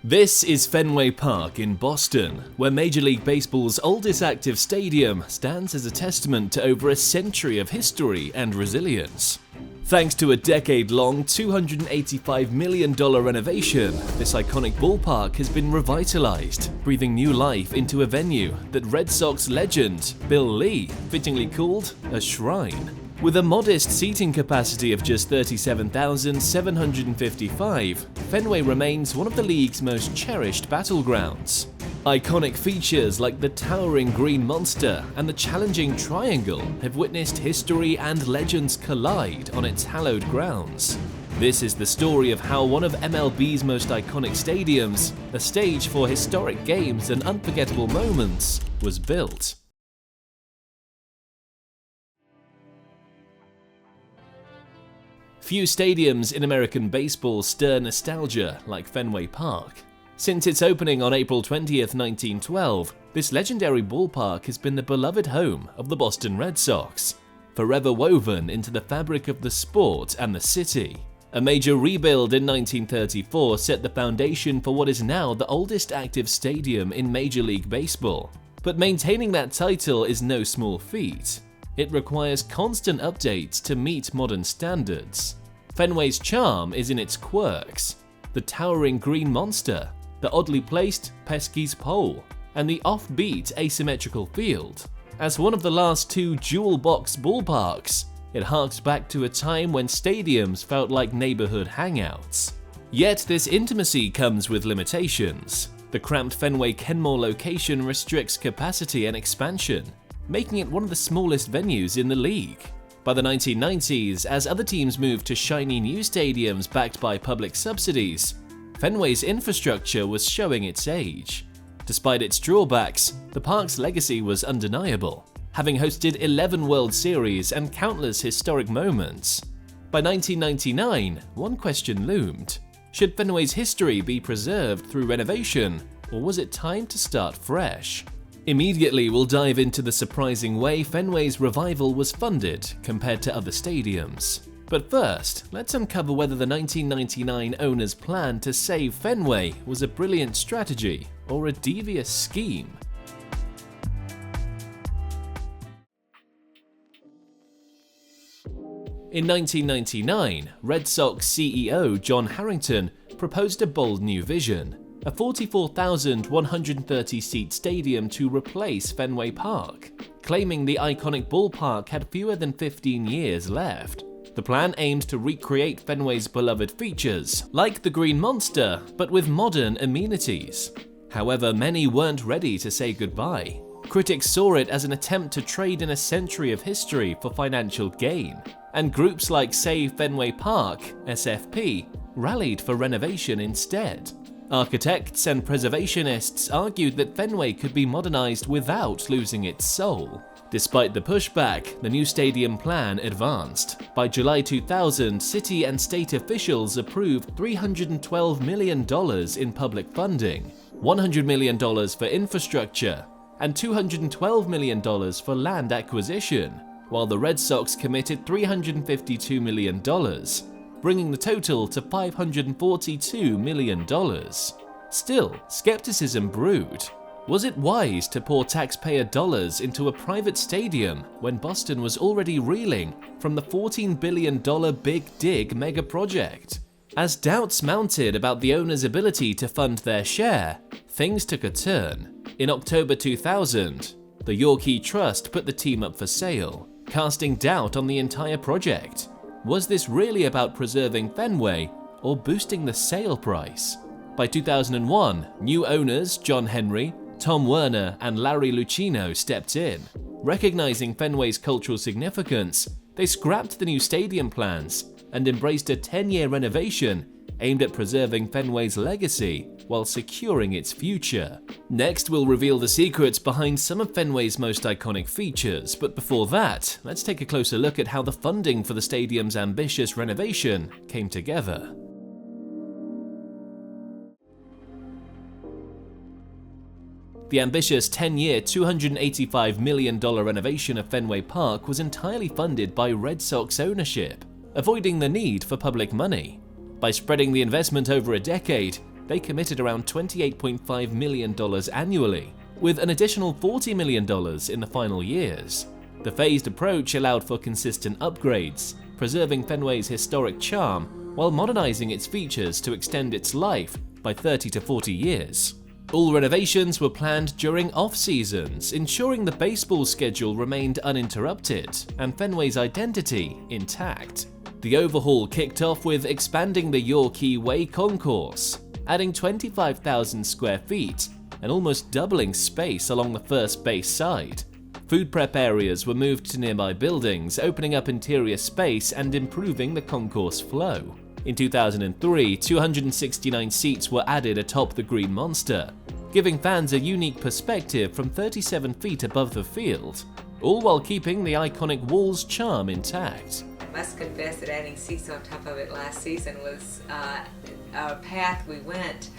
This is Fenway Park in Boston, where Major League Baseball's oldest active stadium stands as a testament to over a century of history and resilience. Thanks to a decade-long $285 million renovation, this iconic ballpark has been revitalized, breathing new life into a venue that Red Sox legend Bill Lee fittingly called a shrine. With a modest seating capacity of just 37,755, Fenway remains one of the league's most cherished battlegrounds. Iconic features like the towering green monster and the challenging triangle have witnessed history and legends collide on its hallowed grounds. This is the story of how one of MLB's most iconic stadiums, a stage for historic games and unforgettable moments, was built. Few stadiums in American baseball stir nostalgia like Fenway Park. Since its opening on April 20th, 1912, this legendary ballpark has been the beloved home of the Boston Red Sox, forever woven into the fabric of the sport and the city. A major rebuild in 1934 set the foundation for what is now the oldest active stadium in Major League Baseball. But maintaining that title is no small feat. It requires constant updates to meet modern standards. Fenway's charm is in its quirks: the towering green monster, the oddly placed Pesky's pole, and the offbeat asymmetrical field. As one of the last two dual-box ballparks, it harks back to a time when stadiums felt like neighborhood hangouts. Yet this intimacy comes with limitations. The cramped Fenway Kenmore location restricts capacity and expansion, making it one of the smallest venues in the league. By the 1990s, as other teams moved to shiny new stadiums backed by public subsidies, Fenway's infrastructure was showing its age. Despite its drawbacks, the park's legacy was undeniable, having hosted 11 World Series and countless historic moments. By 1999, one question loomed: should Fenway's history be preserved through renovation, or was it time to start fresh? Immediately, we'll dive into the surprising way Fenway's revival was funded compared to other stadiums. But first, let's uncover whether the 1999 owners' plan to save Fenway was a brilliant strategy or a devious scheme. In 1999, Red Sox CEO John Harrington proposed a bold new vision: a 44,130-seat stadium to replace Fenway Park, claiming the iconic ballpark had fewer than 15 years left. The plan aimed to recreate Fenway's beloved features, like the Green Monster, but with modern amenities. However, many weren't ready to say goodbye. Critics saw it as an attempt to trade in a century of history for financial gain, and groups like Save Fenway Park, SFP, rallied for renovation instead. Architects and preservationists argued that Fenway could be modernized without losing its soul. Despite the pushback, the new stadium plan advanced. By July 2000, city and state officials approved $312 million in public funding, $100 million for infrastructure, and $212 million for land acquisition, while the Red Sox committed $352 million. Bringing the total to $542 million. Still, skepticism brewed. Was it wise to pour taxpayer dollars into a private stadium when Boston was already reeling from the $14 billion Big Dig mega project? As doubts mounted about the owners' ability to fund their share, things took a turn. In October 2000, the Yorkie Trust put the team up for sale, casting doubt on the entire project. Was this really about preserving Fenway or boosting the sale price? By 2001, new owners John Henry, Tom Werner, and Larry Lucchino stepped in. Recognizing Fenway's cultural significance, they scrapped the new stadium plans and embraced a 10-year renovation aimed at preserving Fenway's legacy while securing its future. Next, we'll reveal the secrets behind some of Fenway's most iconic features, but before that, let's take a closer look at how the funding for the stadium's ambitious renovation came together. The ambitious 10-year, $285 million renovation of Fenway Park was entirely funded by Red Sox ownership, avoiding the need for public money. By spreading the investment over a decade, they committed around $28.5 million annually, with an additional $40 million in the final years. The phased approach allowed for consistent upgrades, preserving Fenway's historic charm while modernizing its features to extend its life by 30 to 40 years. All renovations were planned during off-seasons, ensuring the baseball schedule remained uninterrupted and Fenway's identity intact. The overhaul kicked off with expanding the Yorkie Way concourse, adding 25,000 square feet and almost doubling space along the first base side. Food prep areas were moved to nearby buildings, opening up interior space and improving the concourse flow. In 2003, 269 seats were added atop the Green Monster, giving fans a unique perspective from 37 feet above the field, all while keeping the iconic wall's charm intact. I must confess that adding seats on top of it last season was a path we went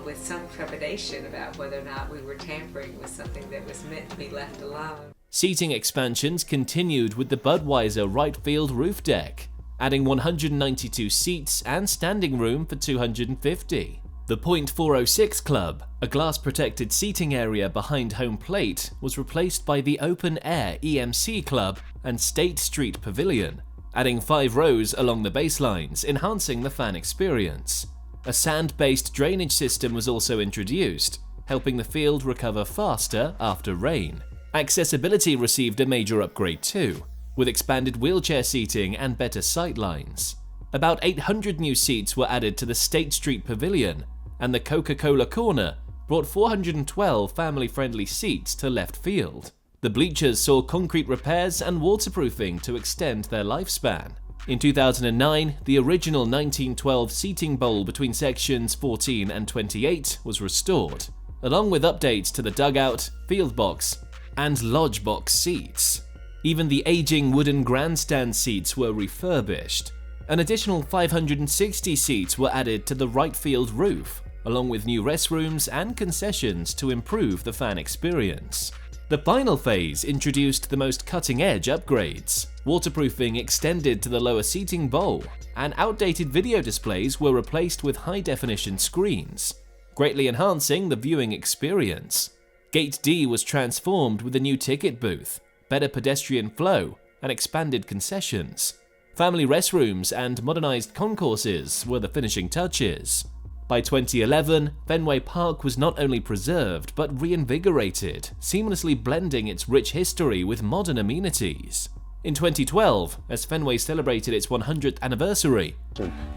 with some trepidation about whether or not we were tampering with something that was meant to be left alone. Seating expansions continued with the Budweiser right field roof deck, adding 192 seats and standing room for 250. The .406 Club, a glass-protected seating area behind home plate, was replaced by the open-air EMC Club and State Street Pavilion, adding 5 rows along the baselines, enhancing the fan experience. A sand-based drainage system was also introduced, helping the field recover faster after rain. Accessibility received a major upgrade too, with expanded wheelchair seating and better sightlines. About 800 new seats were added to the State Street Pavilion, and the Coca-Cola Corner brought 412 family-friendly seats to left field. The bleachers saw concrete repairs and waterproofing to extend their lifespan. In 2009, the original 1912 seating bowl between sections 14 and 28 was restored, along with updates to the dugout, field box, and lodge box seats. Even the aging wooden grandstand seats were refurbished. An additional 560 seats were added to the right field roof, along with new restrooms and concessions to improve the fan experience. The final phase introduced the most cutting-edge upgrades. Waterproofing extended to the lower seating bowl, and outdated video displays were replaced with high-definition screens, greatly enhancing the viewing experience. Gate D was transformed with a new ticket booth, better pedestrian flow, and expanded concessions. Family restrooms and modernized concourses were the finishing touches. By 2011, Fenway Park was not only preserved but reinvigorated, seamlessly blending its rich history with modern amenities. In 2012, as Fenway celebrated its 100th anniversary,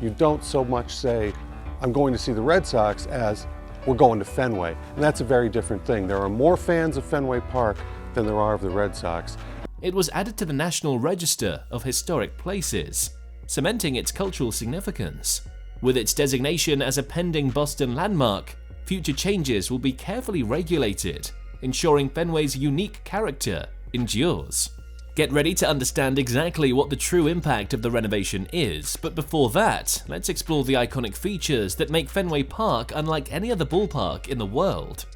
you don't so much say, I'm going to see the Red Sox, as we're going to Fenway. And that's a very different thing. There are more fans of Fenway Park than there are of the Red Sox. It was added to the National Register of Historic Places, cementing its cultural significance. With its designation as a pending Boston landmark, future changes will be carefully regulated, ensuring Fenway's unique character endures. Get ready to understand exactly what the true impact of the renovation is, but before that, let's explore the iconic features that make Fenway Park unlike any other ballpark in the world.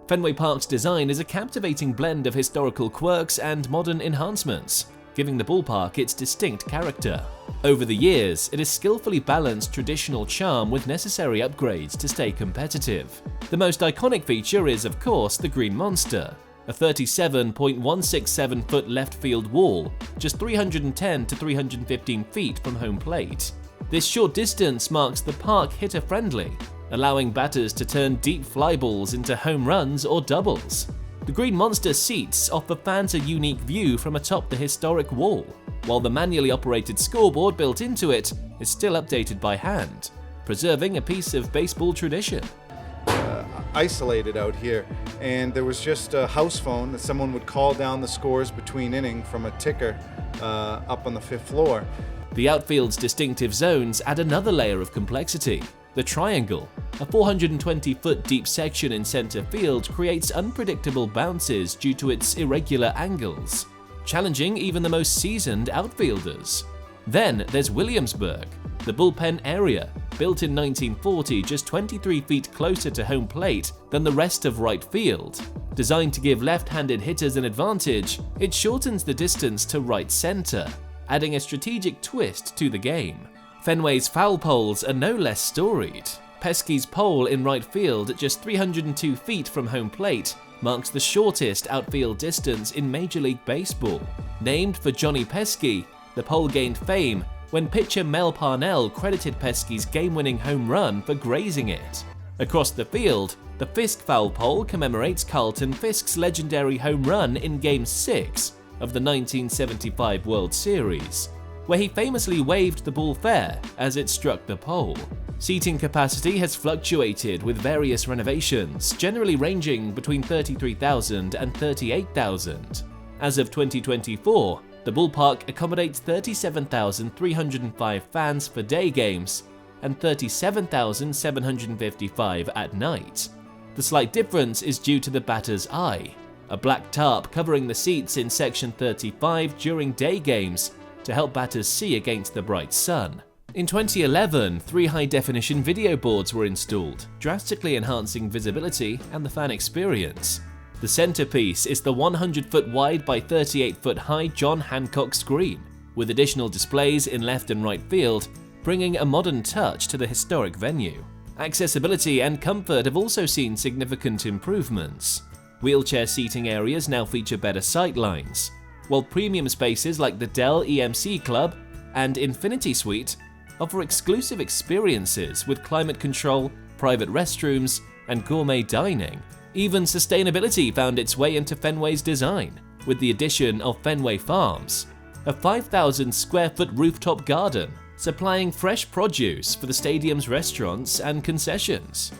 Fenway Park's design is a captivating blend of historical quirks and modern enhancements, giving the ballpark its distinct character. Over the years, it has skillfully balanced traditional charm with necessary upgrades to stay competitive. The most iconic feature is, of course, the Green Monster, a 37.167-foot left field wall, just 310 to 315 feet from home plate. This short distance marks the park hitter-friendly, allowing batters to turn deep fly balls into home runs or doubles. The Green Monster seats offer fans a unique view from atop the historic wall, while the manually operated scoreboard built into it is still updated by hand, preserving a piece of baseball tradition. Isolated out here, and there was just a house phone that someone would call down the scores between innings from a ticker up on the 5th floor. The outfield's distinctive zones add another layer of complexity. The triangle, a 420-foot deep section in center field, creates unpredictable bounces due to its irregular angles, challenging even the most seasoned outfielders. Then there's Williamsburg, the bullpen area, built in 1940 just 23 feet closer to home plate than the rest of right field. Designed to give left-handed hitters an advantage, it shortens the distance to right center. adding a strategic twist to the game. Fenway's foul poles are no less storied. Pesky's pole in right field at just 302 feet from home plate marks the shortest outfield distance in Major League Baseball. Named for Johnny Pesky, the pole gained fame when pitcher Mel Parnell credited Pesky's game-winning home run for grazing it. Across the field, the Fisk foul pole commemorates Carlton Fisk's legendary home run in Game 6 of the 1975 World Series, where he famously waved the ball fair as it struck the pole. Seating capacity has fluctuated with various renovations, generally ranging between 33,000 and 38,000. As of 2024, the ballpark accommodates 37,305 fans for day games and 37,755 at night. The slight difference is due to the batter's eye, a black tarp covering the seats in Section 35 during day games to help batters see against the bright sun. In 2011, 3 high-definition video boards were installed, drastically enhancing visibility and the fan experience. The centerpiece is the 100-foot wide by 38-foot high John Hancock screen, with additional displays in left and right field, bringing a modern touch to the historic venue. Accessibility and comfort have also seen significant improvements. Wheelchair seating areas now feature better sight lines, while premium spaces like the Dell EMC Club and Infinity Suite offer exclusive experiences with climate control, private restrooms, and gourmet dining. Even sustainability found its way into Fenway's design, with the addition of Fenway Farms, a 5,000 square foot rooftop garden supplying fresh produce for the stadium's restaurants and concessions.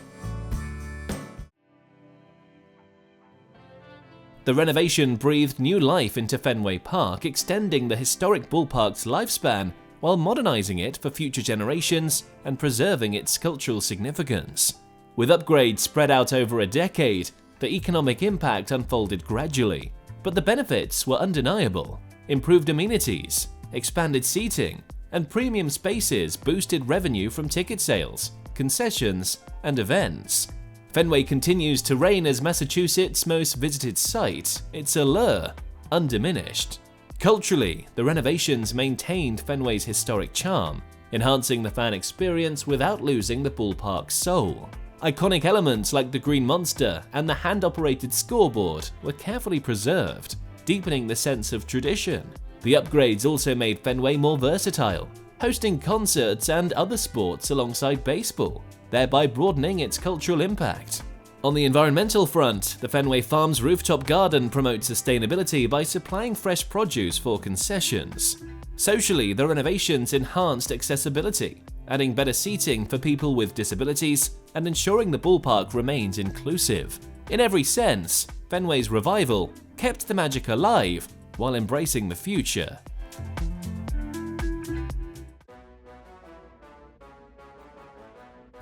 The renovation breathed new life into Fenway Park, extending the historic ballpark's lifespan while modernizing it for future generations and preserving its cultural significance. With upgrades spread out over a decade, the economic impact unfolded gradually, but the benefits were undeniable. Improved amenities, expanded seating, and premium spaces boosted revenue from ticket sales, concessions, and events. Fenway continues to reign as Massachusetts' most visited site, its allure undiminished. Culturally, the renovations maintained Fenway's historic charm, enhancing the fan experience without losing the ballpark's soul. Iconic elements like the Green Monster and the hand-operated scoreboard were carefully preserved, deepening the sense of tradition. The upgrades also made Fenway more versatile, hosting concerts and other sports alongside baseball, thereby broadening its cultural impact. On the environmental front, the Fenway Farms rooftop garden promotes sustainability by supplying fresh produce for concessions. Socially, the renovations enhanced accessibility, adding better seating for people with disabilities and ensuring the ballpark remains inclusive. In every sense, Fenway's revival kept the magic alive while embracing the future.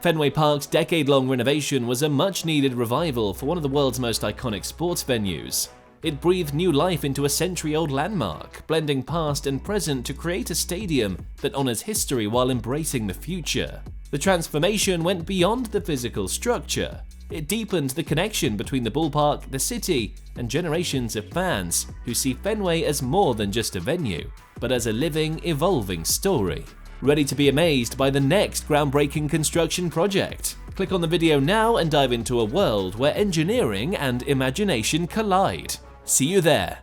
Fenway Park's decade-long renovation was a much-needed revival for one of the world's most iconic sports venues. It breathed new life into a century-old landmark, blending past and present to create a stadium that honors history while embracing the future. The transformation went beyond the physical structure. It deepened the connection between the ballpark, the city, and generations of fans who see Fenway as more than just a venue, but as a living, evolving story. Ready to be amazed by the next groundbreaking construction project? Click on the video now and dive into a world where engineering and imagination collide. See you there!